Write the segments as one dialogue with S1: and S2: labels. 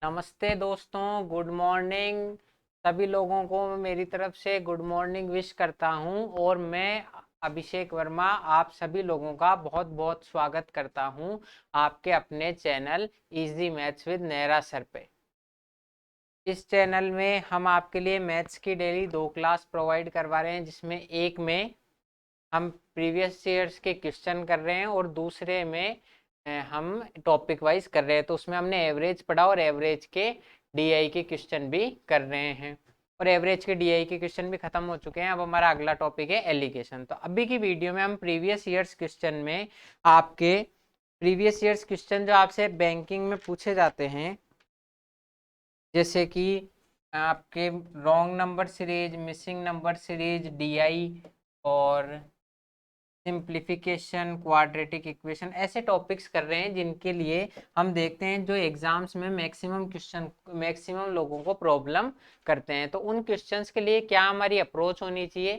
S1: नमस्ते दोस्तों, good morning. सभी लोगों को मेरी तरफ से गुड मॉर्निंग विश करता हूं और मैं अभिषेक वर्मा आप सभी लोगों का बहुत बहुत स्वागत करता हूं आपके अपने channel easy maths with Nehra sir पे। इस चैनल में हम आपके लिए मैथ्स की डेली 2 क्लास प्रोवाइड करवा रहे हैं, जिसमें एक में हम प्रीवियस ईयर्स के क्वेश्चन कर रहे हैं और दूसरे में हम टॉपिक वाइज कर रहे हैं। तो उसमें हमने एवरेज पढ़ा और एवरेज के डीआई के क्वेश्चन भी कर रहे हैं और एवरेज के डीआई के क्वेश्चन भी खत्म हो चुके हैं। अब हमारा अगला टॉपिक है एलिगेशन। तो अभी की वीडियो में हम प्रीवियस ईयर्स क्वेश्चन में आपके प्रीवियस ईयर्स क्वेश्चन जो आपसे बैंकिंग में पूछे जाते हैं, जैसे कि आपके wrong number series, missing number series, DI और सिंप्लीफिकेशन, क्वाड्रेटिक इक्वेशन, ऐसे टॉपिक्स कर रहे हैं जिनके लिए हम देखते हैं जो एग्जाम्स में मैक्सिमम लोगों को प्रॉब्लम करते हैं। तो उन क्वेश्चंस के लिए क्या हमारी अप्रोच होनी चाहिए,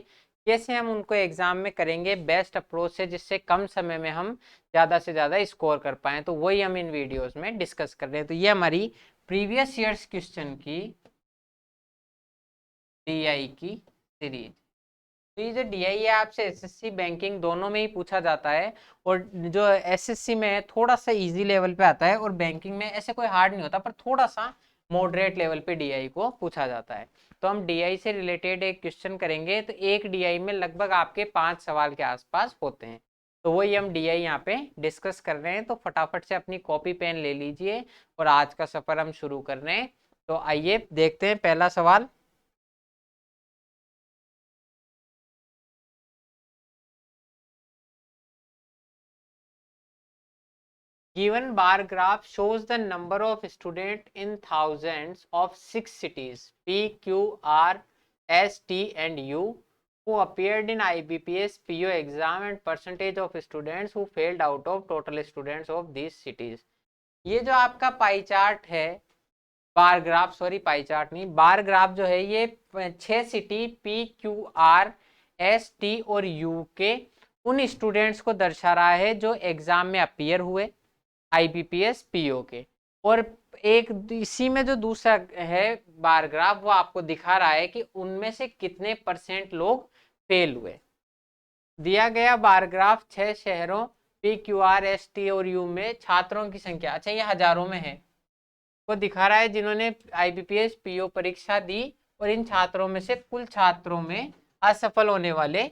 S1: कैसे हम उनको एग्जाम में करेंगे बेस्ट अप्रोच से, जिससे कम समय में हम ज़्यादा से ज़्यादा स्कोर कर पाएँ, तो वही हम इन वीडियोस में डिस्कस कर रहे हैं। तो ये हमारी प्रीवियस ईयर्स क्वेश्चन की डीआई की सीरीज। तो ये जो डीआई है आपसे एसएससी बैंकिंग दोनों में ही पूछा जाता है, और जो एसएससी में है थोड़ा सा इजी लेवल पे आता है और बैंकिंग में ऐसे कोई हार्ड नहीं होता, पर थोड़ा सा मॉडरेट लेवल पे डीआई को पूछा जाता है। तो हम डीआई से रिलेटेड एक क्वेश्चन करेंगे। तो एक डीआई में लगभग आपके 5 सवाल के आसपास होते हैं। तो वही हम डीआई यहाँ पे डिस्कस कर रहे हैं। तो फटाफट से अपनी कॉपी पेन ले लीजिए और आज का सफर हम शुरू कर रहे हैं। तो आइए देखते हैं पहला सवाल। Given bar graph shows the number of students in thousands of 6 cities P, Q, R, S, T and U who appeared in IBPS PO exam and percentage of students who failed out of total students of these cities। ये जो आपका pie chart है, bar graph, sorry pie chart नहीं, bar graph जो है ये 6 city P, Q, R, S, T और U के उन स्टूडेंट्स को दर्शा रहा है जो एग्जाम में अपीयर हुए आईबीपीएस पीओ के। और एक इसी में जो दूसरा है बार ग्राफ, वो आपको दिखा रहा है कि उनमें से कितने परसेंट लोग फेल हुए। दिया गया बार ग्राफ 6 शहरों P, Q, R, S, T और यू में छात्रों की संख्या, अच्छा ये हजारों में है, को दिखा रहा है जिन्होंने आईबीपीएस पीओ परीक्षा दी, और इन छात्रों में से कुल छात्रों में असफल होने वाले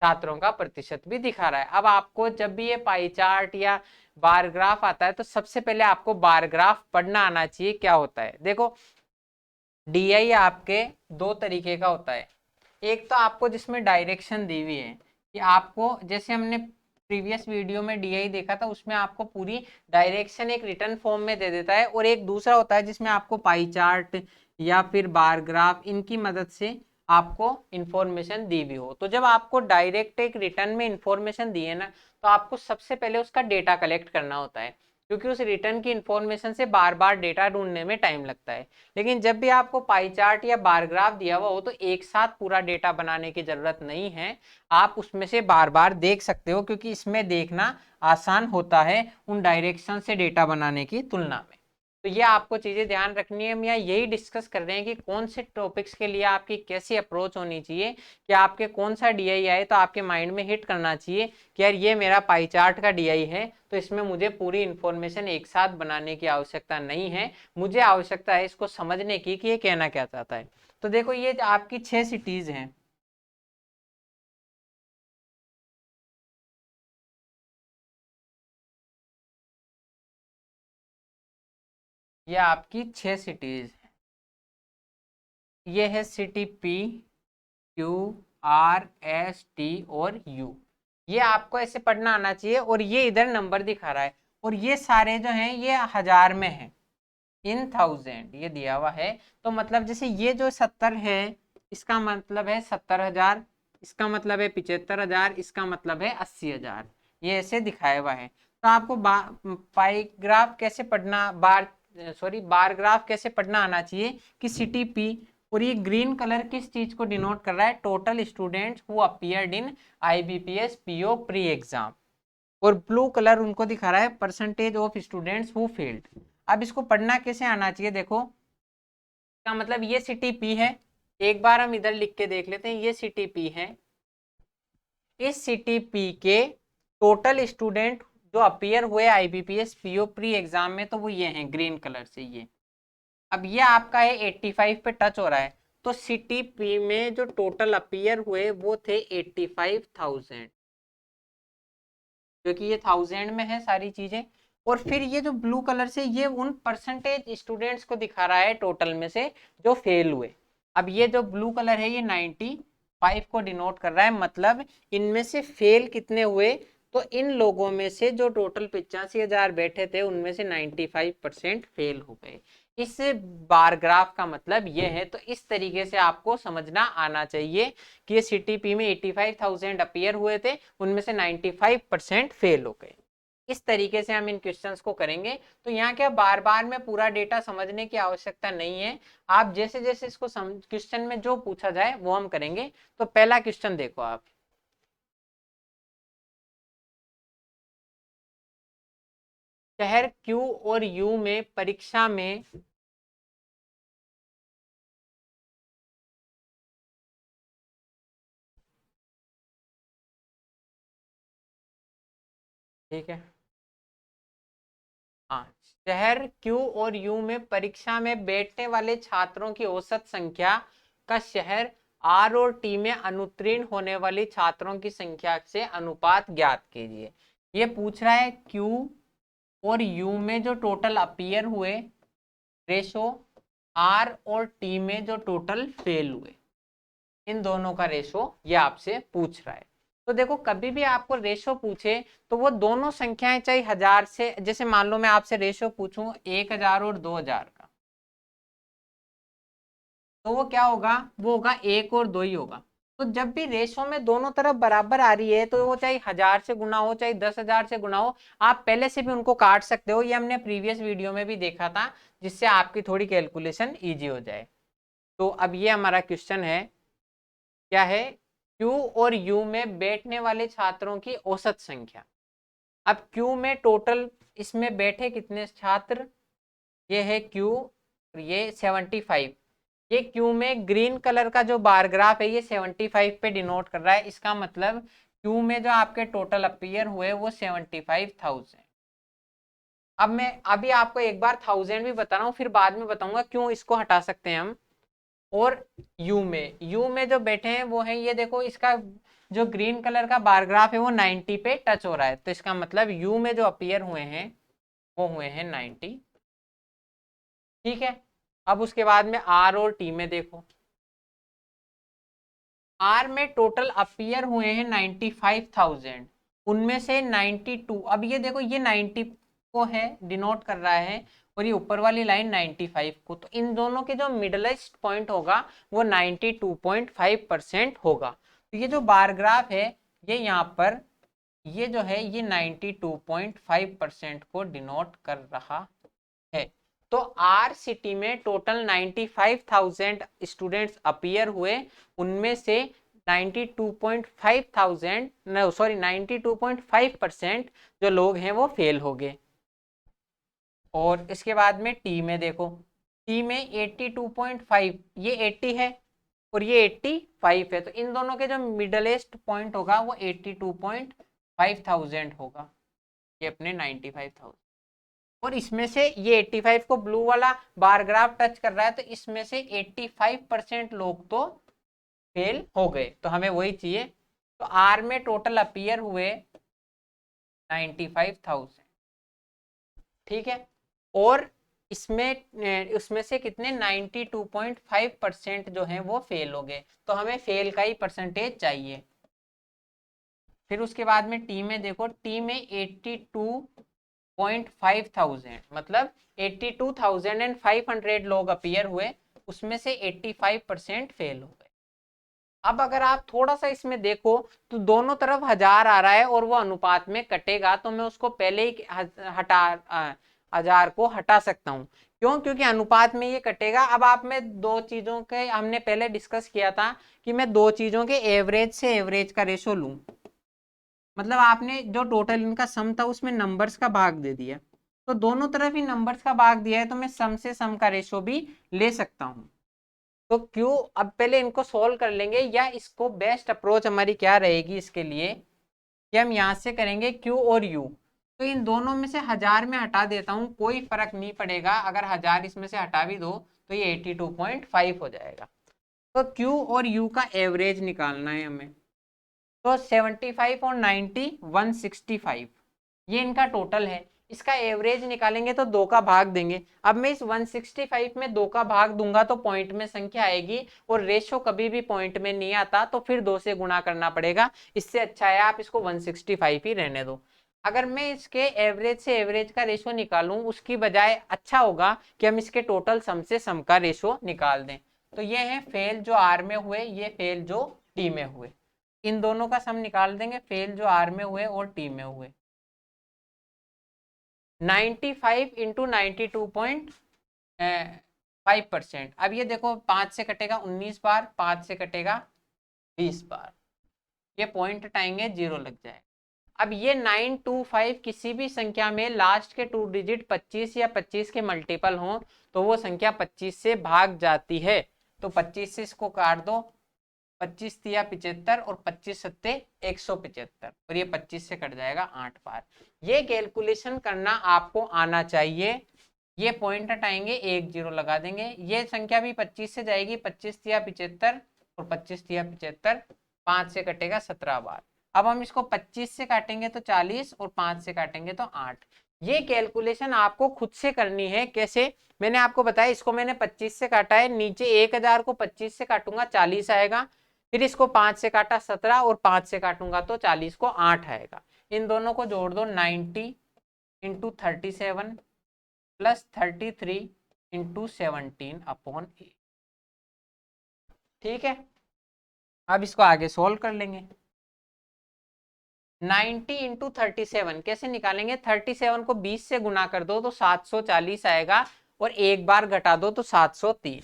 S1: छात्रों का प्रतिशत भी दिखा रहा है। अब आपको जब भी ये पाई चार्ट या बार ग्राफ आता है तो सबसे पहले आपको बार ग्राफ पढ़ना आना चाहिए क्या होता है। देखो, डीआई आपके दो तरीके का होता है। एक तो आपको जिसमें डायरेक्शन दी हुई है कि आपको, जैसे हमने प्रीवियस वीडियो में डीआई देखा था, उसमें आपको पूरी डायरेक्शन एक रिटर्न फॉर्म में दे देता है, और एक दूसरा होता है जिसमें आपको पाई चार्ट या फिर बार ग्राफ, इनकी मदद से आपको इंफॉर्मेशन दी हुई हो। तो जब आपको डायरेक्ट एक रिटर्न में इंफॉर्मेशन दी है ना, तो आपको सबसे पहले उसका डेटा कलेक्ट करना होता है, क्योंकि उस रिटर्न की इंफॉर्मेशन से बार बार डेटा ढूंढने में टाइम लगता है। लेकिन जब भी आपको पाई चार्ट या बार ग्राफ दिया हुआ हो तो एक साथ पूरा डेटा बनाने की जरूरत नहीं है, आप उसमें से बार बार देख सकते हो, क्योंकि इसमें देखना आसान होता है उन डायरेक्शन से डेटा बनाने की तुलना में। तो ये आपको चीजें ध्यान रखनी है। हम यहाँ यही डिस्कस कर रहे हैं कि कौन से टॉपिक्स के लिए आपकी कैसी अप्रोच होनी चाहिए, कि आपके कौन सा डीआई आए तो आपके माइंड में हिट करना चाहिए कि यार ये मेरा पाई चार्ट का डीआई है, तो इसमें मुझे पूरी इंफॉर्मेशन एक साथ बनाने की आवश्यकता नहीं है, मुझे आवश्यकता है इसको समझने की कि ये कहना क्या चाहता है। तो देखो, ये आपकी 6 सिटीज हैं। ये आपकी 6 सिटीज है। ये है city P, Q, R, S, T और यू। ये आपको ऐसे पढ़ना आना चाहिए, और ये इधर नंबर दिखा रहा है, और ये सारे जो हैं ये हजार में हैं, इन थाउजेंड ये दिया हुआ है। तो मतलब जैसे ये जो 70 है, इसका मतलब है 70,000, इसका मतलब है 75,000, इसका मतलब है 80,000, ये ऐसे दिखाया हुआ है। तो आपको पाई ग्राफ कैसे पढ़ना, बार ग्राफ कैसे पढ़ना आना चाहिए कि सिटी पी, और ये ग्रीन कलर किस चीज को डिनोट कर रहा है, total students who appeared in IBPS PO pre exam, और ब्लू कलर उनको दिखा रहा है percentage of students who failed. अब इसको पढ़ना कैसे आना चाहिए, देखो का मतलब ये सिटी पी है, एक बार हम इधर लिख के देख लेते हैं, ये सिटी पी है, इस सिटी पी के टोटल स्टूडेंट जो अपीयर हुए आईबीपीएस पीओ प्री एग्जाम में, तो वो ये हैं ग्रीन कलर से ये। अब ये आपका है 85 पे टच हो रहा है, तो सिटी पी में जो टोटल अपीयर हुए वो थे 85,000, क्योंकि ये 1000 में है सारी चीजें। और फिर ये जो ब्लू कलर से ये उन परसेंटेज स्टूडेंट्स को दिखा रहा है टोटल में से जो फेल हुए। अब ये जो ब्लू कलर है ये 95 को डिनोट कर रहा है, मतलब इनमें से फेल कितने हुए, तो इन लोगों में से जो टोटल 85,000 बैठे थे उनमें से 95% फेल हो गए। इस बार ग्राफ का मतलब ये है। तो इस तरीके से आपको समझना आना चाहिए कि ये सीटीपी में 85,000 अपीयर हुए थे, उनमें से 95% फेल हो गए। इस तरीके से हम इन क्वेश्चंस को करेंगे। तो यहाँ क्या बार बार में पूरा डेटा समझने की आवश्यकता नहीं है, आप जैसे जैसे इसको क्वेश्चन में जो पूछा जाए वो हम करेंगे। तो पहला क्वेश्चन देखो आप, शहर क्यू और यू में परीक्षा में ठीक है, हाँ, शहर क्यू और यू में परीक्षा में बैठने वाले छात्रों की औसत संख्या का शहर आर और टी में अनुत्तीर्ण होने वाली छात्रों की संख्या से अनुपात ज्ञात कीजिए। ये पूछ रहा है क्यू और यू में जो टोटल अपीयर हुए रेशो, आर और टी में जो टोटल फेल हुए, इन दोनों का रेशो ये आपसे पूछ रहा है। तो देखो कभी भी आपको रेशो पूछे तो वो दोनों संख्याएं चाहे 1000 से, जैसे मान लो मैं आपसे रेशो पूछूं 1000 और 2000 का, तो वो क्या होगा, वो होगा 1 और 2 ही होगा। तो जब भी रेशो में दोनों तरफ बराबर आ रही है, तो वो चाहे 1000 से गुना हो चाहे 10,000 से गुना हो, आप पहले से भी उनको काट सकते हो। ये हमने प्रीवियस वीडियो में भी देखा था, जिससे आपकी थोड़ी कैलकुलेशन ईजी हो जाए। तो अब ये हमारा क्वेश्चन है, क्या है, क्यू और यू में बैठने वाले छात्रों की औसत संख्या। अब क्यू में टोटल इसमें बैठे कितने छात्र, ये है क्यू, ये 75। ये क्यू में ग्रीन कलर का जो बार ग्राफ है ये 75 पे डिनोट कर रहा है, इसका मतलब क्यू में जो आपके टोटल अपीयर हुए वो 75,000। अब मैं अभी आपको एक बार 1000 भी बता रहा हूँ, फिर बाद में बताऊंगा क्यों इसको हटा सकते हैं हम। और यू में जो बैठे हैं वो है, ये देखो इसका जो ग्रीन कलर का बार ग्राफ है वो 90 पे टच हो रहा है, तो इसका मतलब यू में जो अपीयर हुए हैं वो हुए हैं 90। ठीक है, अब उसके बाद में आर और टी में देखो, आर में टोटल अपीयर हुए हैं 95,000, उनमें से 92, अब ये देखो ये 90 को है डिनोट कर रहा है, और ये ऊपर वाली लाइन 95 को, तो इन दोनों के जो मिडलेस्ट पॉइंट होगा वो 92.5% होगा। तो ये जो बार ग्राफ है ये यहाँ पर, ये जो है ये 92.5% को डिनोट कर रहा है। तो आर सिटी में टोटल 95,000 स्टूडेंट्स अपीयर हुए, उनमें से 92.5% जो लोग हैं वो फेल हो गए। और इसके बाद में टी में देखो, टी में 82.5, ये 80 है और ये 85 है, तो इन दोनों के जो मिडलेस्ट पॉइंट होगा वो 82.5,000 होगा, ये अपने 95,000। और इसमें से ये 85 को ब्लू वाला बार ग्राफ टच कर रहा है, तो इसमें से 85% लोग तो फेल हो गए, तो हमें वही चाहिए। तो आर में टोटल अपीयर हुए 95,000, ठीक है, और इसमें उसमें से कितने 92.5% जो है वो फेल हो गए, तो हमें फेल का ही परसेंटेज चाहिए। फिर उसके बाद में टी में देखो, टी में 82.5,000 मतलब 82,500 लोग अपीयर हुए, उसमें से 85% फेल हो गए। अब अगर आप थोड़ा सा इसमें देखो तो दोनों तरफ 1000 आ रहा है और वो अनुपात में कटेगा, तो मैं उसको पहले ही हटा 1000 को हटा सकता हूँ। क्यों, क्योंकि अनुपात में ये कटेगा। अब आप में दो चीजों के हमने पहले डिस्कस किया था कि मैं दो चीजों के एवरेज से एवरेज का रेशो लूं, मतलब आपने जो टोटल इनका सम था उसमें नंबर्स का भाग दे दिया, तो दोनों तरफ ही नंबर्स का भाग दिया है तो मैं सम से सम का रेशो भी ले सकता हूं। तो क्यू, अब पहले इनको सोल्व कर लेंगे, या इसको बेस्ट अप्रोच हमारी क्या रहेगी इसके लिए कि हम यहां से करेंगे क्यू और यू। तो इन दोनों में से 1000 में हटा देता हूं, कोई फर्क नहीं पड़ेगा, अगर 1000 इसमें से हटा भी दो तो ये 82.5 हो जाएगा। तो क्यू और यू का एवरेज निकालना है हमें। तो 75 और 90 165, ये इनका टोटल है। इसका एवरेज निकालेंगे तो 2 का भाग देंगे। अब मैं इस 165 में 2 का भाग दूंगा तो पॉइंट में संख्या आएगी, और रेशो कभी भी पॉइंट में नहीं आता, तो फिर 2 से गुणा करना पड़ेगा। इससे अच्छा है आप इसको 165 ही रहने दो। अगर मैं इसके एवरेज से एवरेज का रेशो निकालूं उसकी बजाय अच्छा होगा कि हम इसके टोटल सम से सम का रेशो निकाल दें। तो ये है फेल जो आर में हुए, ये फेल जो टी में हुए। इन दोनों का सम निकाल देंगे, फेल जो आर में हुए और टी में हुए। 95 इंटू 92.5%। अब ये देखो 5 से कटेगा 19 बार, 5 से कटेगा 20 बार, ये पॉइंट हटाएंगे 0 लग जाए। अब ये 925 किसी भी संख्या में लास्ट के 2 डिजिट 25 या 25 के मल्टीपल हों तो वो संख्या 25 से भाग जाती है। तो 25 से इसको काट दो, 25 तिया 75 और 25 सत्ते 175, और ये 25 से कट जाएगा 8 बार। ये कैलकुलेशन करना आपको आना चाहिए। ये पॉइंट हटाएंगे, 1 0 लगा देंगे, ये संख्या भी 25 से जाएगी, 25 तिया 75 और 25 तिया 75, 5 से कटेगा 17 बार। अब हम इसको 25 से काटेंगे तो 40 और 5 से काटेंगे तो 8। ये कैलकुलेशन आपको खुद से करनी है। कैसे? मैंने आपको बताया, इसको मैंने 25 से काटा है, नीचे 1000 को 25 से काटूंगा 40 आएगा, फिर इसको 5 से काटा 17 और 5 से काटूंगा तो 40 को 8 आएगा। इन दोनों को जोड़ दो, 90 इंटू 37 प्लस 33 इंटू 17 अपॉन 8। ठीक है, अब इसको आगे सोल्व कर लेंगे। 90 इंटू 37 कैसे निकालेंगे? 37 को 20 से गुना कर दो तो 740 आएगा, और एक बार घटा दो तो 703।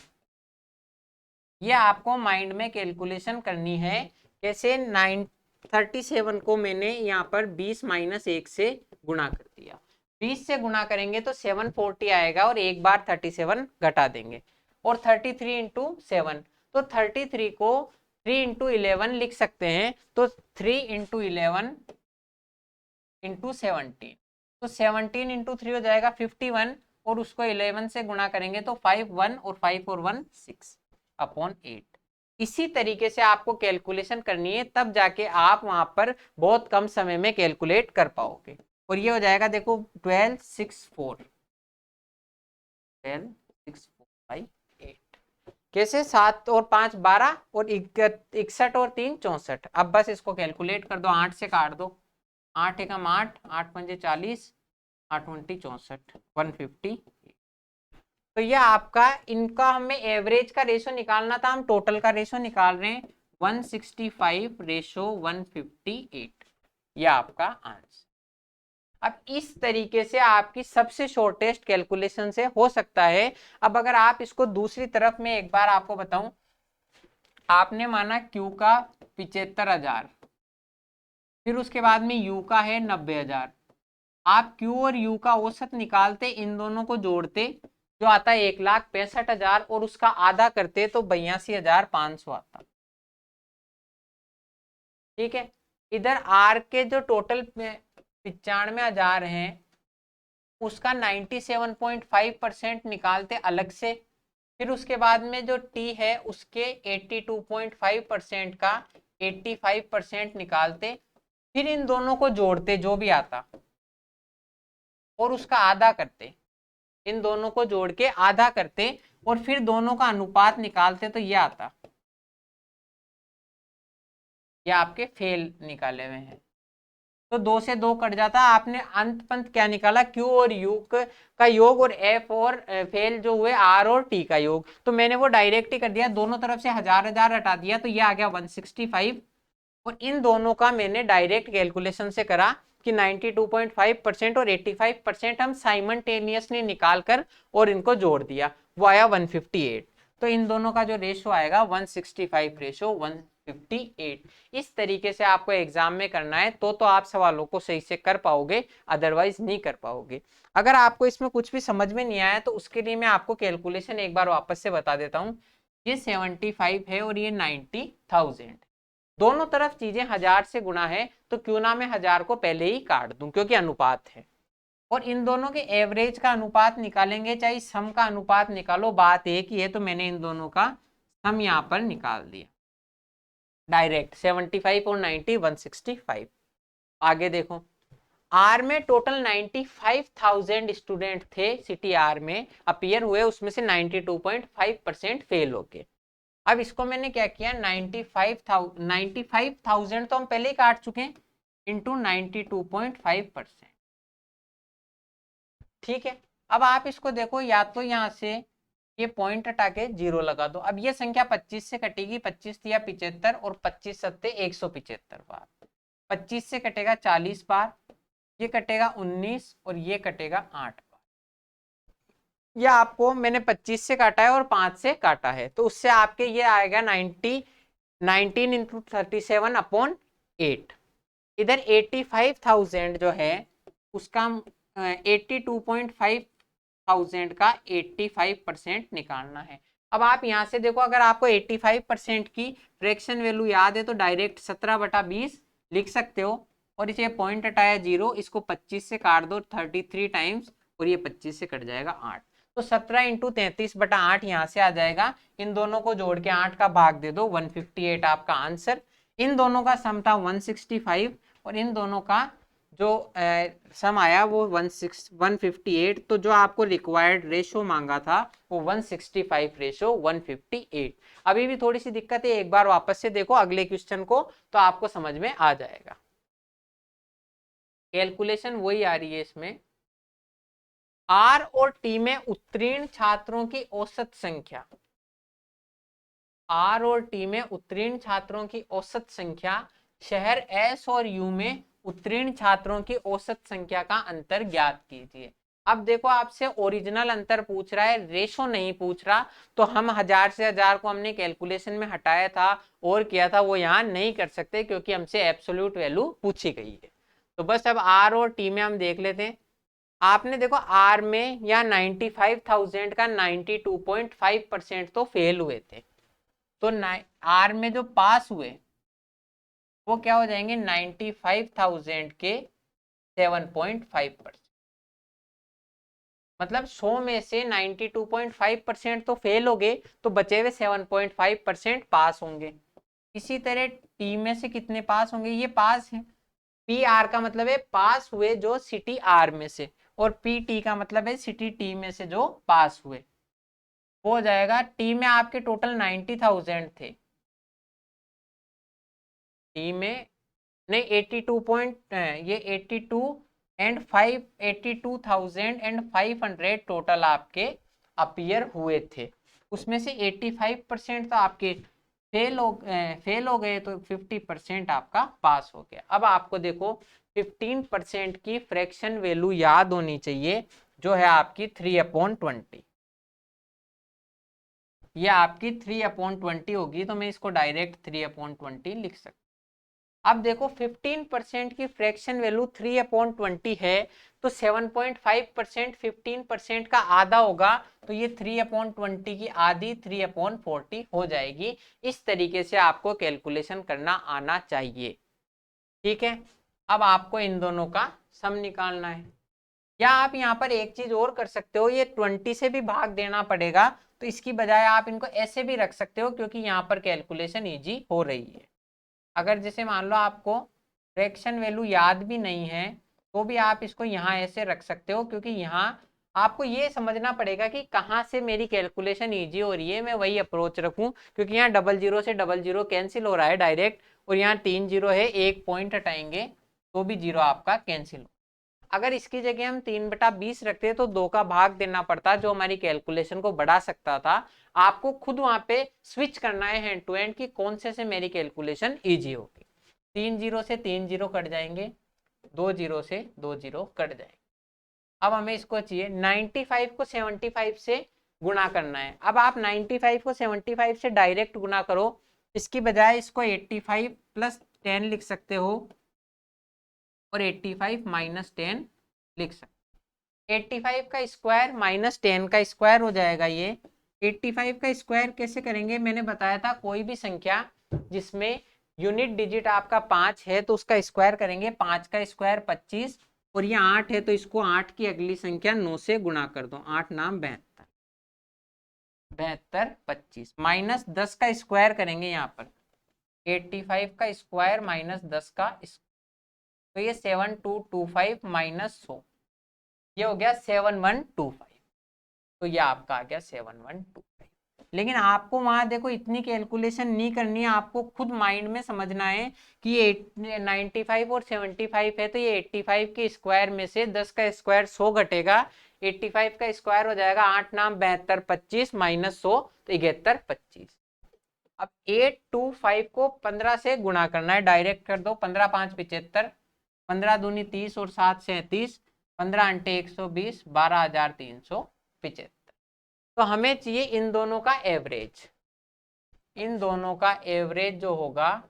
S1: ये आपको माइंड में कैलकुलेशन करनी है। कैसे? 37 को मैंने यहाँ पर 20 माइनस 1 से गुणा कर दिया, 20 से गुणा करेंगे तो 740 आएगा, और एक बार 37 घटा देंगे, और 33 इंटू 7, तो 33 को 3 इंटू 11 लिख सकते हैं, तो 3 इंटू 11 इंटू 17, तो 17 इंटू 3 हो जाएगा 51, और उसको 11 से गुणा करेंगे तो 5 1 और 5 और 1 6 अपॉन 8। इसी तरीके से आपको कैलकुलेशन करनी है, तब जाके आप वहां पर बहुत कम समय में कैलकुलेट कर पाओगे। और ये हो जाएगा, देखो 1264 बाई 8। कैसे? 7 और 5 12 और 61 और 3 64। अब बस इसको कैलकुलेट कर दो, 8 से काट दो, 8 एकम 8, 8 पंजे 40, 8 उनटी 64, 150। तो ये आपका, इनका हमें एवरेज का रेशो निकालना था, हम टोटल का रेशो निकाल रहे हैं 165 रेशो 158, ये आपका आंसर। अब इस तरीके से आपकी सबसे शॉर्टेस्ट कैलकुलेशन से हो सकता है। अब अगर आप इसको दूसरी तरफ में एक बार आपको बताऊं, आपने माना Q का 75,000, फिर उसके बाद में U का है 90,000, आप Q और U का औसत निकालते, इन दोनों को जोड़ते, जो आता है 1,65,000, और उसका आधा करते तो 82,500 आता। ठीक है, इधर आर के जो टोटल 95,000 हैं उसका 97.5% निकालते अलग से, फिर उसके बाद में जो टी है उसके 82.5% का 85% निकालते, फिर इन दोनों को जोड़ते जो भी आता, और उसका आधा करते, इन दोनों को जोड़ के आधा करते, और फिर दोनों का अनुपात निकालते, तो ये आता, ये आपके फेल निकाले हुए हैं। तो 2 से 2 कट जाता, आपने अंत पंत क्या निकाला? Q और U का योग, और F और फेल जो हुए R और T का योग। तो मैंने वो डायरेक्ट ही कर दिया, दोनों तरफ से 1000 हटा दिया, तो ये आ गया 165, और इन दोनों का मैंने डायरेक्ट कैलकुलेशन से करा कि 92.5% और 85% हम साइमल्टेनियसली निकाल कर और इनको जोड़ दिया, वो आया 158। तो इन दोनों का जो रेशो आएगा 165 रेशो 158। 158। इस तरीके से आपको एग्जाम में करना है तो आप सवालों को सही से कर पाओगे, अदरवाइज नहीं कर पाओगे। अगर आपको इसमें कुछ भी समझ में नहीं आया तो उसके लिए मैं आपको कैलकुलेशन एक बार वापस से बता देता हूँ। ये 75 है और ये 90,000, दोनों तरफ चीजें 1000 से गुणा है, तो क्यों ना मैं 1000 को पहले ही काट दूं क्योंकि अनुपात है। और इन दोनों के एवरेज का अनुपात निकालेंगे चाहे सम का अनुपात निकालो, बात एक ही है। तो मैंने इन दोनों का सम यहाँ पर निकाल दिया डायरेक्ट, 75 और 90 165। आगे देखो, आर में टोटल 95,000 स्टूडेंट थे, सिटी आर में अपीयर हुए, उसमें से 92.5% फेल हो गए। अब इसको मैंने क्या किया, 95,000 तो हम पहले ही काट चुके हैं, इंटू 92.5%। ठीक है, अब आप इसको देखो, या तो यहाँ से ये पॉइंट हटा के 0 लगा दो। अब ये संख्या 25 से कटेगी, 25 या 75 और 25 सत्ते 175 बार, 25 से कटेगा 40 बार, ये कटेगा 19 और ये कटेगा 8 बार। ये आपको मैंने 25 से काटा है और 5 से काटा है, तो उससे आपके ये आएगा 19 इंटू 37/8। इधर 85,000 जो है उसका 82.5 का 85% निकालना है। अब आप यहां से देखो, अगर आपको 85% की फ्रैक्शन वैल्यू याद है तो डायरेक्ट 17/20 लिख सकते हो, और इसे पॉइंट हटाया 0, इसको 25 से काट दो 33 टाइम्स, और ये 25 से कट जाएगा 8, तो 17 इंटू 33/8 यहाँ से आ जाएगा। इन दोनों को जोड़ के 8 का भाग दे दो, 158 आपका आंसर। इन दोनों का सम था 165 और इन दोनों का जो सम आया वो 158। तो जो आपको रिक्वायर्ड रेशो मांगा था वो 165:158। अभी भी थोड़ी सी दिक्कत है, एक बार वापस से देखो अगले क्वेश्चन को तो आपको समझ में आ जाएगा। कैलकुलेशन वही आ रही है इसमें, आर और टी में उत्तीर्ण छात्रों की औसत संख्या, आर और टी में उत्तीर्ण छात्रों की औसत संख्या, शहर एस और यू में उत्तीर्ण छात्रों की औसत संख्या का अंतर ज्ञात कीजिए। अब देखो, आपसे ओरिजिनल अंतर पूछ रहा है, रेशो नहीं पूछ रहा, तो हम 1000 से 1000 को हमने कैलकुलेशन में हटाया था और किया था, वो यहाँ नहीं कर सकते क्योंकि हमसे एब्सोल्यूट वैल्यू पूछी गई है। तो बस अब आर और टी में हम देख लेते हैं। आपने देखो आर में या 95,000 का 92.5% तो फेल हुए थे, तो आर में जो पास हुए वो क्या हो जाएंगे, 95,000 के 7.5%। मतलब 100 में से 92.5% तो फेल हो गए, तो बचे हुए 7.5% पास होंगे। इसी तरह टी में से कितने पास होंगे, ये पास है, पी आर का मतलब है पास हुए जो सिटी आर में से, और पी टी का मतलब है सिटी टी में से जो पास हुए। हो जाएगा, टी में आपके टोटल 90,000 थे, टी में नहीं 82,500 टोटल आपके अपीयर हुए थे। उसमें से 85% तो आपके फेल हो गए, तो 50% आपका पास हो गया। अब आपको देखो 15% की फ्रैक्शन वैल्यू याद होनी चाहिए, जो है आपकी 3/20। ये आपकी 3/20 होगी, तो मैं इसको डायरेक्ट 3/20 लिख सकता हूँ। अब देखो 15% की फ्रैक्शन वैल्यू 3/20 है, तो 7.5% 15% का आधा होगा, तो ये 3/20 की आधी 3/40 हो जाएगी। इस तरीके से आपको कैलकुलेशन करना आना चाहिए। ठीक है, अब आपको इन दोनों का सम निकालना है, या आप यहाँ पर एक चीज और कर सकते हो, ये 20 से भी भाग देना पड़ेगा, तो इसकी बजाय आप इनको ऐसे भी रख सकते हो, क्योंकि यहाँ पर कैलकुलेशन इजी हो रही है। अगर जैसे मान लो आपको फ्रैक्शन वैल्यू याद भी नहीं है, तो भी आप इसको यहाँ ऐसे रख सकते हो, क्योंकि यहाँ आपको ये समझना पड़ेगा कि कहाँ से मेरी कैलकुलेशन इजी हो रही है, मैं वही अप्रोच रखूँ, क्योंकि यहाँ 00 से 00 कैंसिल हो रहा है डायरेक्ट, और यहाँ 3 0 है, एक पॉइंट हटाएंगे तो भी 0 आपका कैंसिल हो। अगर इसकी जगह हम 3/20 रखते तो 2 का भाग देना पड़ता, जो हमारी कैलकुलेशन को बढ़ा सकता था। आपको खुद वहां पे स्विच करना है हैंड टू हैंड कि कौन से मेरी कैलकुलेशन इजी होगी। 3 0 से 3 0 कट जाएंगे, 2 0 से 2 0 कट जाएंगे। अब हमें इसको चाहिए 95 को 75 से गुणा करना है। अब आप 95 को 75 से डायरेक्ट गुणा करो, इसकी बजाय इसको 85 प्लस 10 लिख सकते हो और 85 माइनस 10 लिख सकते। 85 का स्क्वायर माइनस 10 का स्क्वायर हो जाएगा ये। 85 का स्क्वायर कैसे करेंगे, मैंने बताया था कोई भी संख्या जिसमें यूनिट डिजिट आपका 5 है तो उसका स्क्वायर करेंगे। 5 का स्क्वायर 25 और ये 8 है तो इसको 8 की अगली संख्या 9 से गुणा कर दो। 8 नाम 72, 72 25 माइनस 10 का स्क्वायर करेंगे यहाँ पर। 85 का स्क्वायर माइनस 10 का तो ये 7225 माइनस 100, ये हो गया 7125। तो ये आपका आ गया 7125। लेकिन आपको वहां देखो इतनी कैलकुलेशन नहीं करनी है, आपको खुद माइंड में समझना है कि ये 95 और 75 है तो ये 85 के स्क्वायर में से 10 का स्क्वायर 100 घटेगा। 85 का स्क्वायर हो जाएगा 8 नाम 72 25 माइनस 100 तो 71 25। अब 825 को 15 से गुणा करना है, डायरेक्ट कर दो। 15 5 75, 15 दूनी 30 और 7 37, 15 अंटे 120, 12,375। तो हमें चाहिए इन दोनों का एवरेज। इन दोनों का एवरेज जो होगा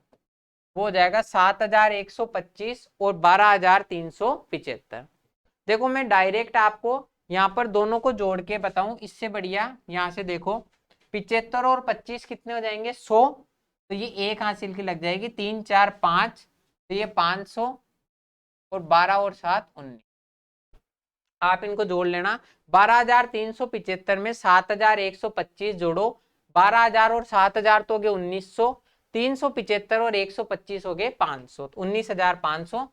S1: वो हो जाएगा 7,125 और 12,375। देखो मैं डायरेक्ट आपको यहाँ पर दोनों को जोड़ के बताऊं इससे बढ़िया। यहाँ से देखो 75 और 25 कितने हो जाएंगे 100, तो ये एक हासिल की लग जाएगी। 3 4 5 तो ये 500 और 12 और 7 19। आप इनको जोड़ लेना। 12,375 में 7,125 जोड़ो, 12,000 और 7,000 तो हो गए 1,900, 375 और 125 हो गए 500, तो 19,500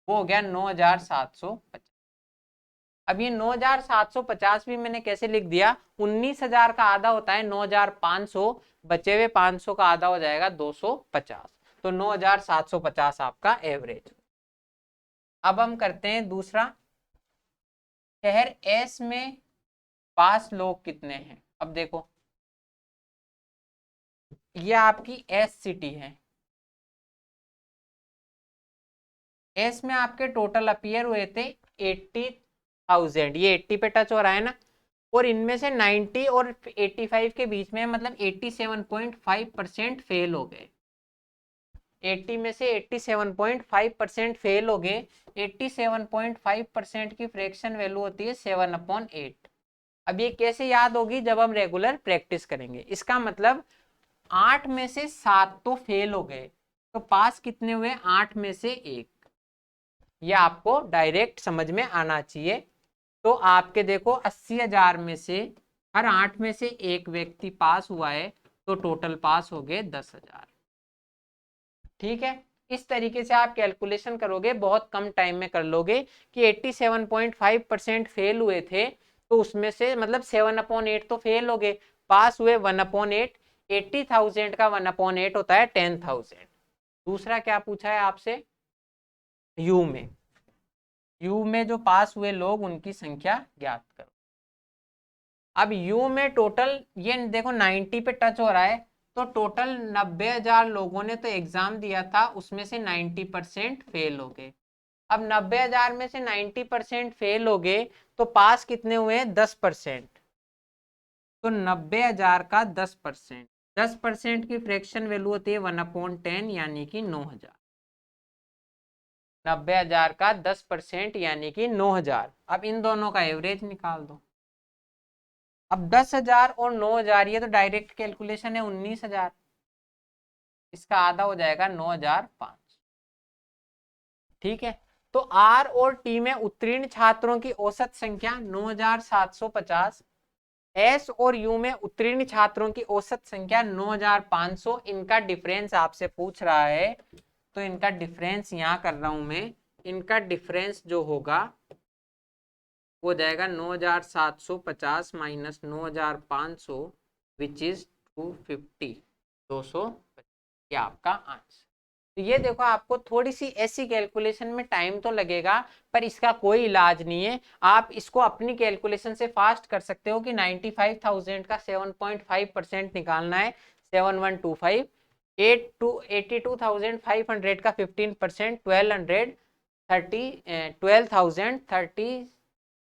S1: वो हो गया 9,750। अब ये 9,750 भी मैंने कैसे लिख दिया, 19,000 का आधा होता है 9,500, बचे हुए 500 का आधा हो जाएगा 250, तो 9,750 आपका एवरेज। अब हम करते हैं दूसरा। शहर एस में पास लोग कितने हैं। अब देखो ये आपकी एस सिटी है। एस में आपके टोटल अपीयर हुए थे 80,000, ये 80 पे टच हो रहा है ना, और इनमें से 90 और 85 के बीच में मतलब 87.5% फेल हो गए। 80 में से 87.5% फेल हो गए। 87.5% की फ्रैक्शन वैल्यू होती है 7/8। अब ये कैसे याद होगी, जब हम रेगुलर प्रैक्टिस करेंगे। इसका मतलब 8 में से 7 तो फेल हो गए, तो पास कितने हुए 8 में से 1। ये आपको डायरेक्ट समझ में आना चाहिए। तो आपके देखो 80,000 में से हर 8 में से एक व्यक्ति पास हुआ है, तो टोटल पास हो गए 10,000। ठीक है, इस तरीके से आप कैलकुलेशन करोगे, बहुत कम टाइम में कर लोगे कि 87.5% फेल हुए थे, तो उसमें से मतलब 7/8 तो फेल हो गए, पास हुए 1/8। 80,000 का 1/8 होता है 10,000। दूसरा क्या पूछा है आपसे, यू में, यू में जो पास हुए लोग उनकी संख्या ज्ञात करो। अब यू में टोटल ये देखो 90 पे टच हो रहा है, तो टोटल 90,000 लोगों ने तो एग्जाम दिया था, उसमें से 90% फेल हो गए। अब 90,000 में से 90% फेल हो गए, तो पास कितने हुए 10%। तो 90,000 का 10%, 10% की फ्रैक्शन वैल्यू होती है 1/10 यानी कि 9,000। 90,000 का 10% यानी कि 9,000। अब इन दोनों का एवरेज निकाल दो। अब 10,000 और 9,000 ये तो डायरेक्ट कैलकुलेशन है, 19,000, इसका आधा हो जाएगा 9,005। ठीक है, तो आर और टी में उत्तीर्ण छात्रों की औसत संख्या 9,750, एस और यू में उत्तीर्ण छात्रों की औसत संख्या 9,500। इनका डिफरेंस आपसे पूछ रहा है, तो इनका डिफरेंस यहां कर रहा हूं मैं। इनका डिफरेंस जो होगा वो जाएगा 9,750 माइनस 9,500 विच इज 250, 200। ये आपका आंसर। तो ये देखो आपको थोड़ी सी ऐसी कैलकुलेशन में टाइम तो लगेगा, पर इसका कोई इलाज नहीं है। आप इसको अपनी कैलकुलेशन से फास्ट कर सकते हो कि 95,000 का 7.5% निकालना है 7125, 82,500 का 15%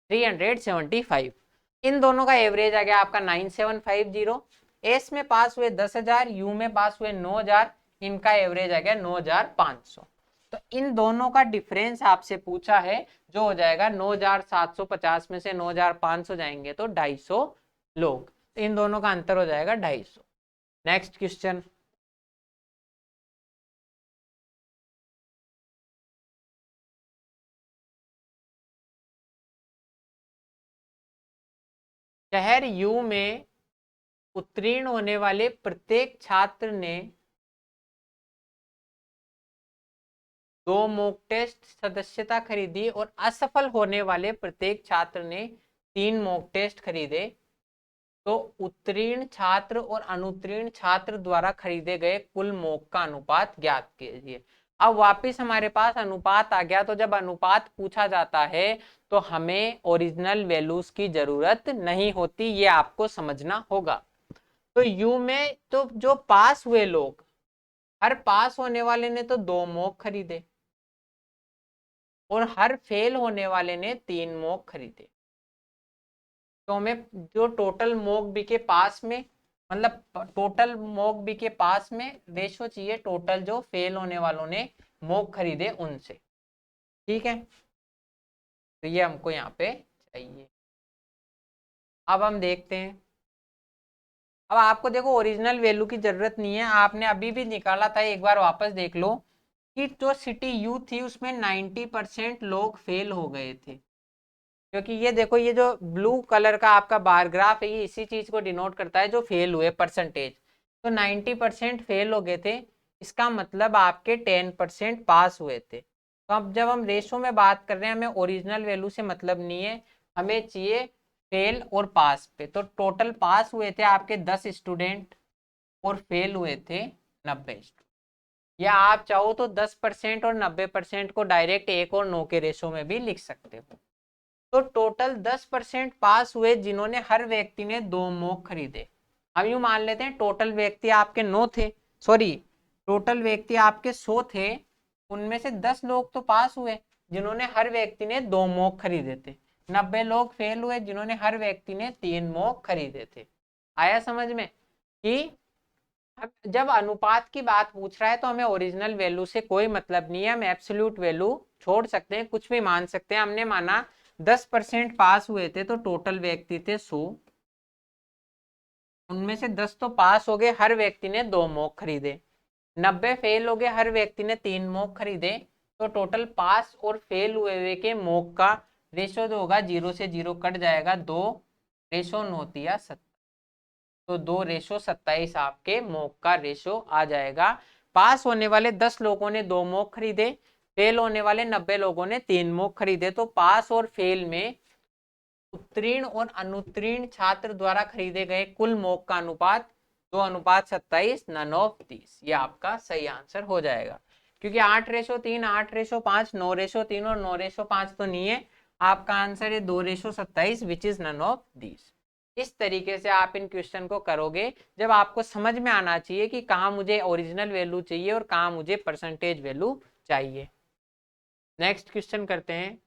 S1: 12,375। इन दोनों का एवरेज आ गया आपका 9750। एस में पास हुए 10,000, यू में पास हुए 9,000, इनका एवरेज आ गया 9,500। तो इन दोनों का डिफरेंस आपसे पूछा है, जो हो जाएगा 9,750 में से 9,500 जाएंगे तो 250 लोग, इन दोनों का अंतर हो जाएगा 250। नेक्स्ट क्वेश्चन, शहर यू में उत्तीर्ण होने वाले प्रत्येक छात्र ने 2 मॉक टेस्ट सदस्यता खरीदी और असफल होने वाले प्रत्येक छात्र ने 3 मॉक टेस्ट खरीदे, तो उत्तीर्ण छात्र और अनुत्तीर्ण छात्र द्वारा खरीदे गए कुल मॉक का अनुपात ज्ञात कीजिए। अब वापिस हमारे पास अनुपात आ गया, तो जब अनुपात पूछा जाता है तो हमें ओरिजिनल वैल्यूज की जरूरत नहीं होती, ये आपको समझना होगा। तो यू में तो जो पास हुए लोग, हर पास होने वाले ने तो 2 मॉक खरीदे और हर फेल होने वाले ने 3 मॉक खरीदे, तो हमें जो टोटल मॉक बी के पास में, मतलब टोटल मॉक बी के पास में रेशो चाहिए टोटल जो फेल होने वालों ने मॉक खरीदे उनसे। ठीक है, तो ये हमको यहाँ पे चाहिए। अब हम देखते हैं, अब आपको देखो ओरिजिनल वैल्यू की जरूरत नहीं है, आपने अभी भी निकाला था, एक बार वापस देख लो कि जो सिटी यू थी उसमें 90% लोग फेल हो गए थे, क्योंकि ये देखो ये जो ब्लू कलर का आपका बार ग्राफ है ये इसी चीज को डिनोट करता है, जो फेल हुए परसेंटेज। तो 90% फेल हो गए थे, इसका मतलब आपके 10% पास हुए थे। तो अब जब हम रेशो में बात कर रहे हैं, हमें ओरिजिनल वैल्यू से मतलब नहीं है, हमें चाहिए फेल और पास पे। तो टोटल पास हुए थे आपके 10 स्टूडेंट और फेल हुए थे 90 स्टूडेंट। या आप चाहो तो 10% और 90% को डायरेक्ट 1 और 9 के रेशो में भी लिख सकते हो। तो टोटल 10% पास हुए, जिन्होंने हर व्यक्ति ने 2 मॉक खरीदे। हम यूं मान लेते हैं टोटल व्यक्ति आपके 9 थे, सॉरी टोटल व्यक्ति आपके 100 थे, उनमें से 10 लोग तो पास हुए जिन्होंने हर व्यक्ति ने 2 मॉक खरीदे थे, 90 लोग फेल हुए जिन्होंने हर व्यक्ति ने 3 मॉक खरीदे थे। आया समझ में कि जब अनुपात की बात पूछ रहा है तो हमें ओरिजिनल वैल्यू से कोई मतलब नहीं है, हम एब्सोल्यूट वैल्यू छोड़ सकते हैं, कुछ भी मान सकते हैं। हमने माना 10% पास हुए थे तो टोटल व्यक्ति थे 100, उनमें से 10 तो पास हो गए, हर व्यक्ति ने 2 मॉक खरीदे। 90 फेल हो गए, हर व्यक्ति ने 3 मॉक खरीदे। तो टोटल पास और फेल हुए के मॉक का रेशो जो होगा 0 से 0 कट जाएगा, 2 रेशो 9 तिया 27, तो 2:27 आपके मॉक का रेशो आ जाएगा। पास होने वाले 10 लोगों ने 2 मॉक खरीदे, फेल होने वाले 90 लोगों ने 3 मॉक खरीदे। तो पास और फेल में उत्तीर्ण और अनुत्तीर्ण छात्र द्वारा खरीदे गए कुल मॉक का अनुपात 2:27, नन ऑफ दिस, ये आपका सही आंसर हो जाएगा। क्योंकि 8:3, 8:5, 9:3 और 9:5 तो नहीं है, आपका आंसर है 2:27, which is none of this. इस तरीके से आप इन क्वेश्चन को करोगे, जब आपको समझ में आना चाहिए कि कहाँ मुझे ओरिजिनल वैल्यू चाहिए और कहाँ मुझे परसेंटेज वैल्यू चाहिए। नेक्स्ट क्वेश्चन करते हैं।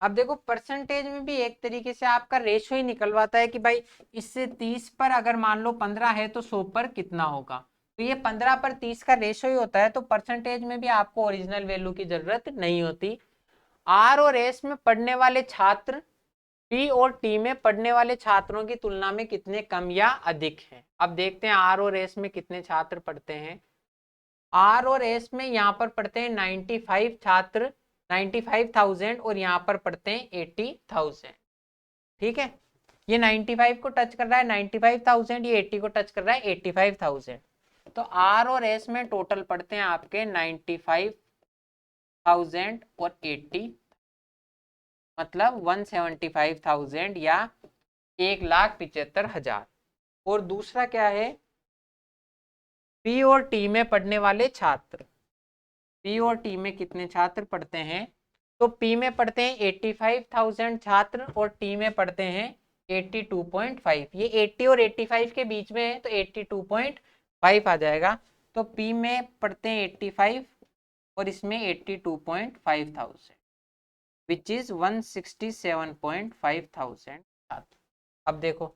S1: अब देखो परसेंटेज में भी एक तरीके से आपका रेशो ही निकलवाता है कि भाई इससे 30 पर अगर मान लो 15 है तो 100 पर कितना होगा, तो ये 15 पर 30 का रेशो ही होता है। तो परसेंटेज में भी आपको ओरिजिनल वैल्यू की जरूरत नहीं होती। आर और एस में पढ़ने वाले छात्र पी और टी में पढ़ने वाले छात्रों की तुलना में कितने कम या अधिक हैं। अब देखते हैं आर और एस में कितने छात्र पढ़ते हैं। आर और एस में यहाँ पर पढ़ते हैं 95 छात्र, 95,000, और यहाँ पर पढ़ते हैं 80,000। ठीक है, ये 95 को टच कर रहा है 95,000, ये 80 को टच कर रहा है 85,000। तो आर और एस में टोटल पढ़ते हैं आपके 95,000 और 80, मतलब 175,000 या 1,75,000। और दूसरा क्या है, पी और टी में पढ़ने वाले छात्र, पी और टी में कितने छात्र पढ़ते हैं, तो पी में पढ़ते हैं 85,000 छात्र और टी में पढ़ते हैं 82.5। ये 80 और 85 के बीच में है तो 82.5 आ जाएगा। तो P में पढ़ते हैं 85 और इसमें 82.5 थाउजेंड विच इज 167.5 थाउजेंड। अब देखो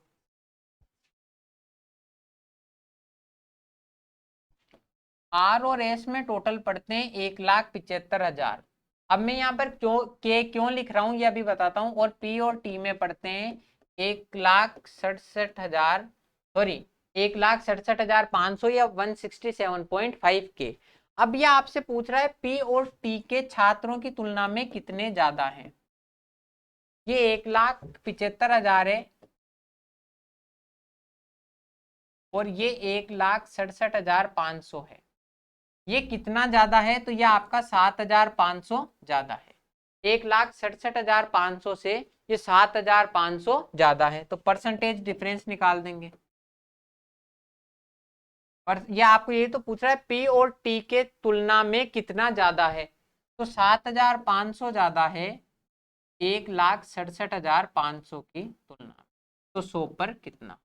S1: R और S में टोटल पढ़ते हैं 1,75,000। अब मैं यहाँ पर क्यों लिख रहा हूँ ये अभी बताता हूँ। और P और T में पढ़ते हैं 1,67,000, सॉरी 1,67,500 या 167.5 के। अब ये आपसे पूछ रहा है P और T के छात्रों की तुलना में कितने ज्यादा हैं। ये 1,75,000 है और ये 1,67,500 है। ये कितना ज्यादा है, तो ये आपका 7,500 ज्यादा है। 1,67,500 से ये 7,500 ज्यादा है, तो परसेंटेज डिफरेंस निकाल देंगे। और ये आपको यही तो पूछ रहा है P और T के तुलना में कितना ज्यादा है, तो 7,500 ज्यादा है 1,67,500 की तुलना में। तो 100 पर कितना।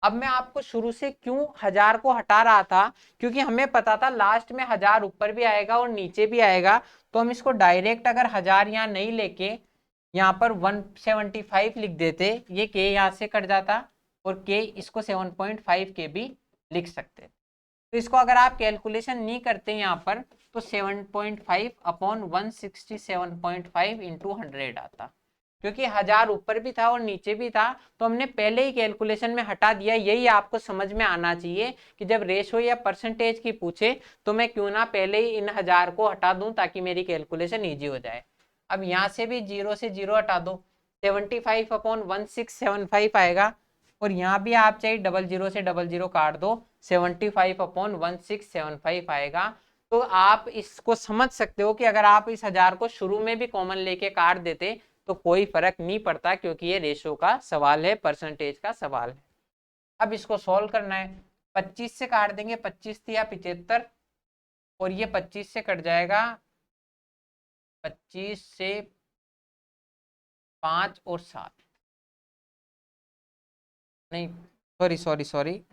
S1: अब मैं आपको शुरू से क्यों 1000 को हटा रहा था, क्योंकि हमें पता था लास्ट में 1000 ऊपर भी आएगा और नीचे भी आएगा। तो हम इसको डायरेक्ट अगर 1000 यहाँ नहीं लेके यहाँ पर 175 लिख देते, ये के यहाँ से कट जाता और के इसको 7.5 के भी लिख सकते। तो इसको अगर आप कैलकुलेशन नहीं करते यहाँ पर तो 7.5 अपॉन 167.5 इंटू 100 आता, क्योंकि 1000 ऊपर भी था और नीचे भी था तो हमने पहले ही कैलकुलेशन में हटा दिया। यही आपको समझ में आना चाहिए कि जब रेशो या परसेंटेज की पूछे तो मैं क्यों ना पहले ही इन 1000 को हटा दूं ताकि मेरी कैलकुलेशन ईजी हो जाए। अब यहाँ से भी 0 से 0 हटा दो, 75 अपॉन 1675 आएगा। और यहाँ भी आप चाहे 00 से 00 काट दो, 75 अपॉन 1675 आएगा। तो आप इसको समझ सकते हो कि अगर आप इस 1000 को शुरू में भी कॉमन लेके काट देते तो कोई फर्क नहीं पड़ता, क्योंकि ये रेशो का सवाल है, परसेंटेज का सवाल है। अब इसको सॉल्व करना है। 25 से काट देंगे, 25 या 75 और ये 25 से कट जाएगा, 25 से 5 और 7 नहीं, सॉरी सॉरी सॉरी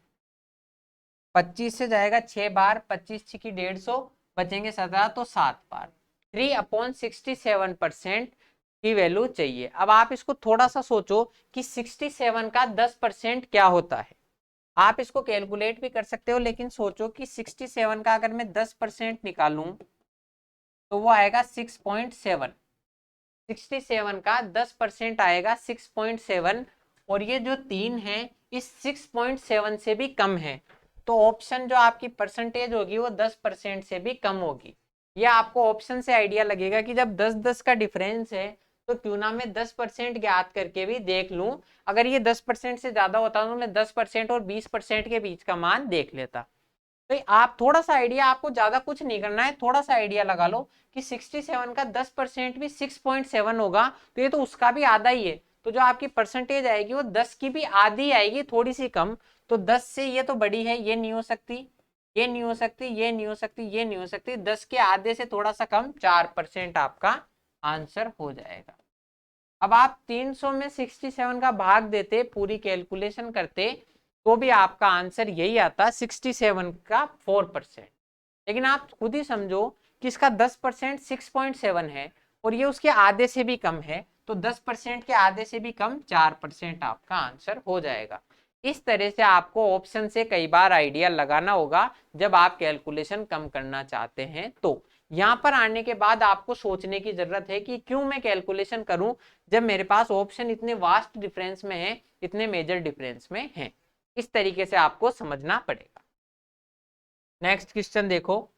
S1: 25 से जाएगा 6 बार, 25 की 150 बचेंगे 17, तो 7 बार 3/67% की वैल्यू चाहिए। अब आप इसको थोड़ा सा सोचो कि 67 का 10% क्या होता है। आप इसको कैलकुलेट भी कर सकते हो, लेकिन सोचो कि 67 का अगर मैं 10% निकालूं तो वो आएगा 6.7। 67 का 10% आएगा 6.7 और ये जो 3 है इस 6.7 से भी कम है। तो ऑप्शन जो आपकी परसेंटेज होगी वो 10% से भी कम होगी। ये आपको ऑप्शन से आइडिया लगेगा कि जब 10-10 का डिफरेंस है तो क्यों ना मैं 10% ज्ञात करके भी देख लूं। अगर ये 10% से ज्यादा होता तो मैं 10% और 20% के बीच का मान देख लेता। तो आप थोड़ा सा आइडिया, आपको ज्यादा कुछ नहीं करना है, थोड़ा सा आइडिया लगा लो कि 67 का 10% भी 6.7 होगा, तो ये तो उसका भी आधा ही है। तो जो आपकी परसेंटेज आएगी वो 10 की भी आधी आएगी, थोड़ी सी कम। तो 10 से ये तो बड़ी है, ये नहीं हो सकती, ये नहीं हो सकती, ये नहीं हो सकती, ये नहीं हो सकती। 10 के आधे से थोड़ा सा कम 4% आपका आंसर हो जाएगा। अब आप 300 में 67 का भाग देते, पूरी कैलकुलेशन करते, तो भी आपका आंसर यही आता 67 का 4%। लेकिन आप खुद ही समझो कि इसका 10% 6.7 है और ये उसके आधे से भी कम है, तो 10% के आधे से भी कम 4% आपका आंसर हो जाएगा। इस तरह से आपको ऑप्शन से कई बार आइडिया लगाना होगा जब आप कैलकुलेशन कम करना चाहते हैं। तो यहाँ पर आने के बाद आपको सोचने की जरूरत है कि क्यों मैं कैलकुलेशन करूं जब मेरे पास ऑप्शन इतने वास्ट डिफरेंस में है, इतने मेजर डिफरेंस में है। इस तरीके से आपको समझना पड़ेगा। नेक्स्ट क्वेश्चन देखो।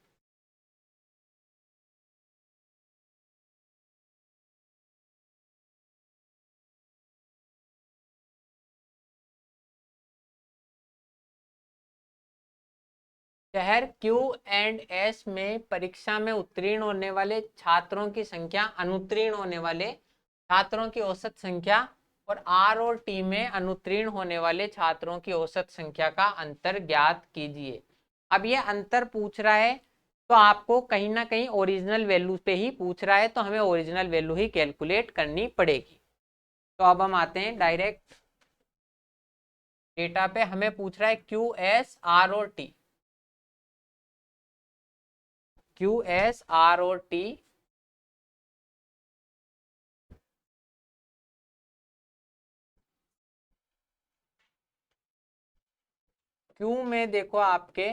S1: शहर क्यू एंड एस में परीक्षा में उत्तीर्ण होने वाले छात्रों की संख्या, अनुत्तीर्ण होने वाले छात्रों की औसत संख्या, और आर और टी में अनुत्तीर्ण होने वाले छात्रों की औसत संख्या का अंतर ज्ञात कीजिए। अब ये अंतर पूछ रहा है तो आपको कहीं ना कहीं ओरिजिनल वैल्यू पे ही पूछ रहा है, तो हमें ओरिजिनल वैल्यू ही कैलकुलेट करनी पड़ेगी। तो अब हम आते हैं डायरेक्ट डेटा पे। हमें पूछ रहा है क्यू एस आर और टी। QSROT क्यू में देखो आपके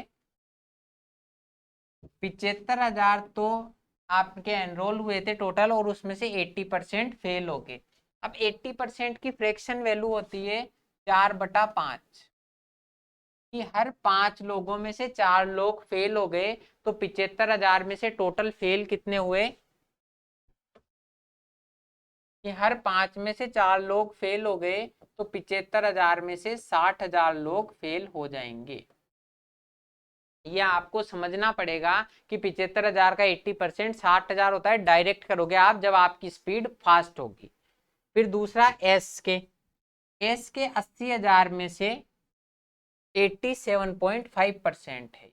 S1: 75,000 तो आपके एनरोल हुए थे टोटल, और उसमें से 80% फेल हो गए। अब 80% की फ्रैक्शन वैल्यू होती है 4/5, कि हर 5 लोगों में से 4 लोग फेल हो गए, तो 75,000 में से टोटल फेल कितने हुए, कि हर 5 में से 4 लोग फेल हो गए, तो 75,000 में से 60,000 लोग फेल हो जाएंगे। ये आपको समझना पड़ेगा कि 75,000 का 80% 60,000 होता है, डायरेक्ट करोगे आप जब आपकी स्पीड फास्ट होगी। फिर दूसरा एस के 80,000 में से 87.5% है।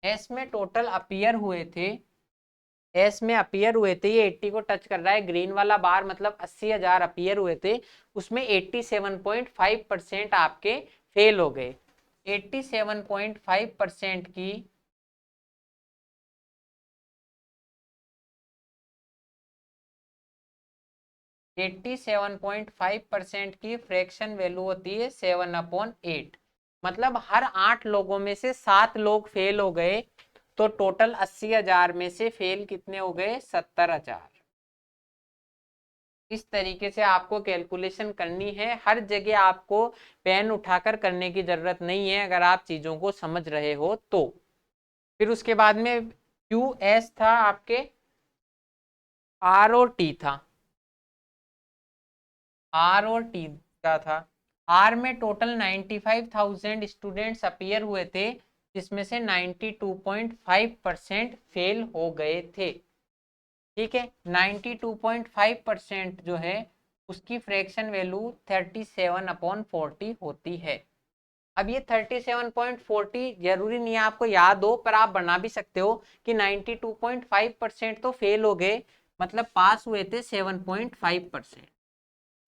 S1: एस में टोटल अपीयर हुए थे, एस में अपीयर हुए थे, ये 80 को टच कर रहा है, ग्रीन वाला बार मतलब 80,000 अपीयर हुए थे, उसमें 87.5% आपके फेल हो गए। 87.5% की 87.5% की फ्रैक्शन वैल्यू होती है 7/8, मतलब हर 8 लोगों में से 7 लोग फेल हो गए, तो टोटल 80,000 में से फेल कितने हो गए, 70,000। इस तरीके से आपको कैलकुलेशन करनी है, हर जगह आपको पेन उठाकर करने की जरूरत नहीं है अगर आप चीजों को समझ रहे हो तो। फिर उसके बाद में QS था आपके, ROT था, ROT का था। आर में टोटल 95,000 स्टूडेंट्स अपीयर हुए थे, जिसमें से 92.5% फेल हो गए थे। ठीक है, 92.5% जो है उसकी फ्रैक्शन वैल्यू 37/40 होती है। अब ये 37.40 जरूरी नहीं है आपको याद हो, पर आप बना भी सकते हो कि 92.5% तो फेल हो गए, मतलब पास हुए थे 7.5%।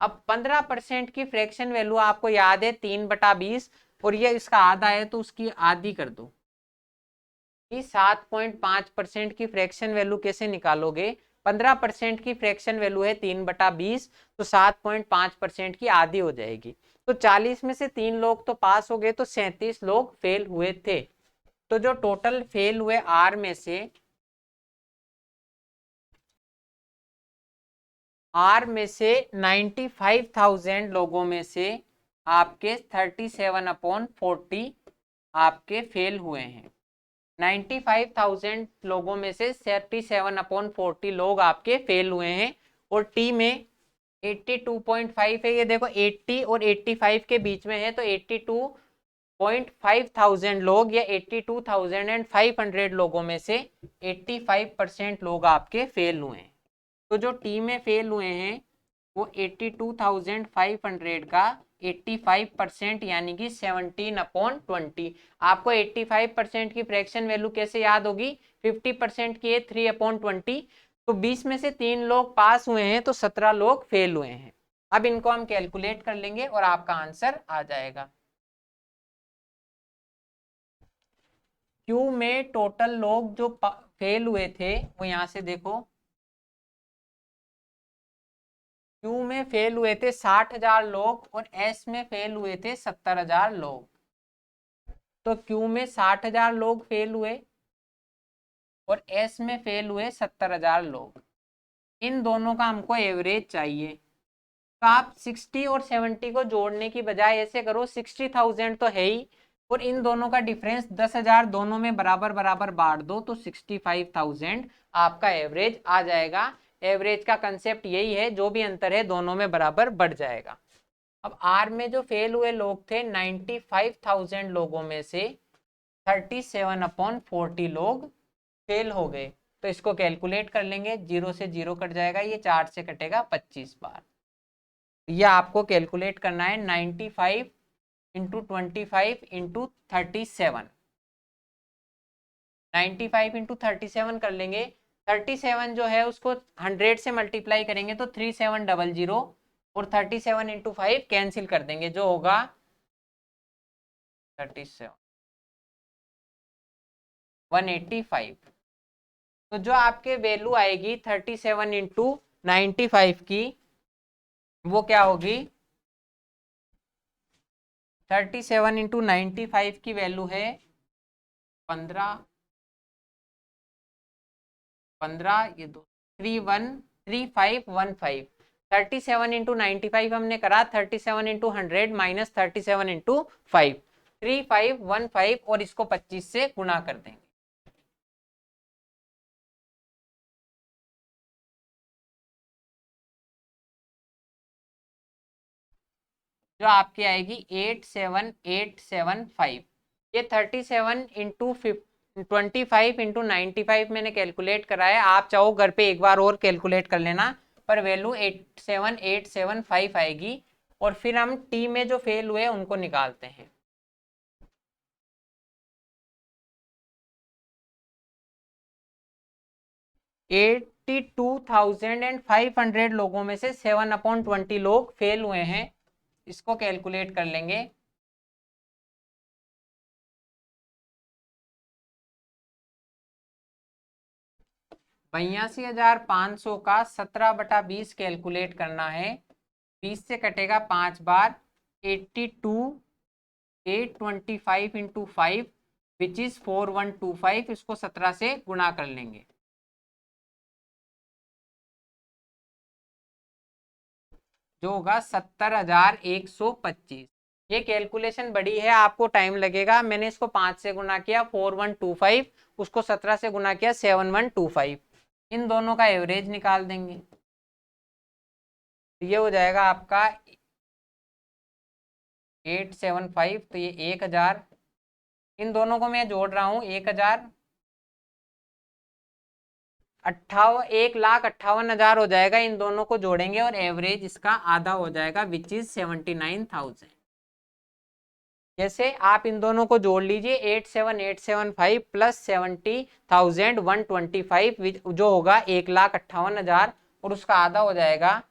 S1: अब 15% की फ्रैक्शन वैल्यू आपको याद है 3/20, और ये इसका आधा है तो उसकी आधी कर दो। 7.5% की फ्रैक्शन वैल्यू कैसे निकालोगे, 15% की फ्रैक्शन वैल्यू है 3/20, तो 7.5% की आधी हो जाएगी। तो 40 में से 3 लोग तो पास हो गए, तो 37 लोग फेल हुए थे। तो जो टोटल फेल हुए आर में से, आर में से 95,000 लोगों में से आपके 37/40 आपके फेल हुए हैं। 95,000 लोगों में से 37/40 लोग आपके फेल हुए हैं, और टी में 82.5 है, ये देखो 80 और 85 के बीच में है, तो 82.5 लोग या 82,500 लोगों में से 85% लोग आपके फेल हुए हैं। तो जो टी में फेल हुए हैं वो 82,500 का 85% यानी कि 17/20। आपको 85% की फ्रैक्शन वैल्यू कैसे याद होगी, 50% की है 3/20, तो 20 में से 3 लोग पास हुए हैं, तो 17 लोग फेल हुए हैं। अब इनको हम कैलकुलेट कर लेंगे और आपका आंसर आ जाएगा। क्यू में टोटल लोग जो फेल हुए थे वो यहां से देखो, क्यू में फेल हुए थे 60,000 लोग, और एस में फेल हुए थे 70,000 लोग। तो क्यू में 60,000 लोग फेल हुए और एस में फेल हुए 70,000 लोग। इन दोनों का हमको एवरेज चाहिए, तो आप 60 और 70 को जोड़ने की बजाय ऐसे करो, 60,000 तो है ही, और इन दोनों का डिफरेंस 10,000 दोनों में बराबर बराबर बांट दो, तो 65,000 आपका एवरेज आ जाएगा। एवरेज का कंसेप्ट यही है, जो भी अंतर है दोनों में बराबर बढ़ जाएगा। अब आर में जो फेल हुए लोग थे 95,000 लोगों में से 37/40 लोग फेल हो गए, तो इसको कैलकुलेट कर लेंगे, 0 से 0 कट जाएगा, ये 4 से कटेगा 25 बार। यह आपको कैलकुलेट करना है 95 इंटू 25 इंटू 37, 95 इंटू 37 कर लेंगे। 37 जो है उसको 100 से मल्टीप्लाई करेंगे तो 3700, और 37 इंटू 5 कैंसिल कर देंगे, जो होगा 37 185। तो जो आपके वैल्यू आएगी 37 इंटू 95 की, वो क्या होगी? 37 इंटू 95 की वैल्यू है 15, 15, ये दो 313515। 37 इंटू 95 हमने करा, 37 इंटू 100 माइनस 37 इंटू 5, 3515, और इसको 25 से गुणा कर देंगे। जो आपकी आएगी 87875। ये 37 इंटू 25 इंटू 95 मैंने कैलकुलेट करा है, आप चाहो घर पे एक बार और कैलकुलेट कर लेना, पर वैल्यू 87875 आएगी। और फिर हम टी में जो फेल हुए उनको निकालते हैं। एट्टी 22,500 लोगों में से 7/20 लोग फेल हुए हैं, इसको कैलकुलेट कर लेंगे। बयासी 500 का 17/20 कैलकुलेट करना है। 20 से कटेगा 5 बार, 82 825 इंटू 5 विच इज 4125, इसको 17 से गुणा कर लेंगे। जो होगा 70,125। ये कैलकुलेशन बड़ी है, आपको टाइम लगेगा। मैंने इसको 5 से गुना किया 4125, उसको 17 से गुना किया 7125। इन दोनों का एवरेज निकाल देंगे। ये हो जाएगा आपका 875, तो ये 1000। इन दोनों को मैं जोड़ रहा हूं, 1000 1,58,000 हो जाएगा। इन दोनों को जोड़ेंगे और एवरेज इसका आधा हो जाएगा विच इज 79,000। जैसे आप इन दोनों को जोड़ लीजिए, 87,875 प्लस 70,125 जो होगा 1,58,000, और उसका आधा हो जाएगा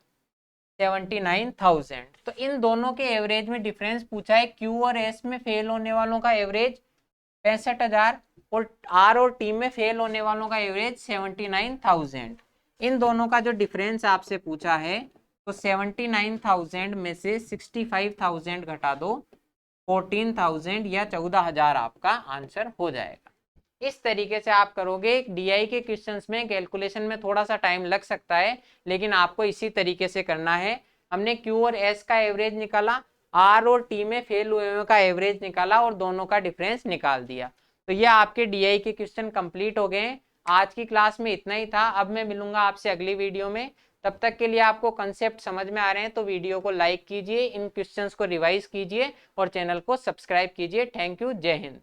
S1: 79,000। तो इन दोनों के एवरेज में डिफरेंस पूछा है। क्यू और एस में फेल होने वालों का एवरेज 65,000, और आर और टी में फेल होने वालों का एवरेज 79,000। इन दोनों का जो डिफरेंस आपसे पूछा है, तो 79,000 में से 65,000 घटा दो, 14,000 या 14,000 आपका आंसर हो जाएगा। इस तरीके से आप करोगे। डीआई के क्वेश्चंस में कैलकुलेशन में थोड़ा सा टाइम लग सकता है, लेकिन आपको इसी तरीके से करना है। हमने क्यू और एस का एवरेज निकाला, आर और टी में फेल हुए का एवरेज निकाला, और दोनों का डिफरेंस निकाल दिया। तो ये आपके डीआई के क्वेश्चन कंप्लीट हो गए। आज की क्लास में इतना ही था। अब मैं मिलूंगा आपसे अगली वीडियो में। तब तक के लिए आपको कंसेप्ट समझ में आ रहे हैं तो वीडियो को लाइक कीजिए, इन क्वेश्चंस को रिवाइज कीजिए और चैनल को सब्सक्राइब कीजिए। थैंक यू, जय हिंद।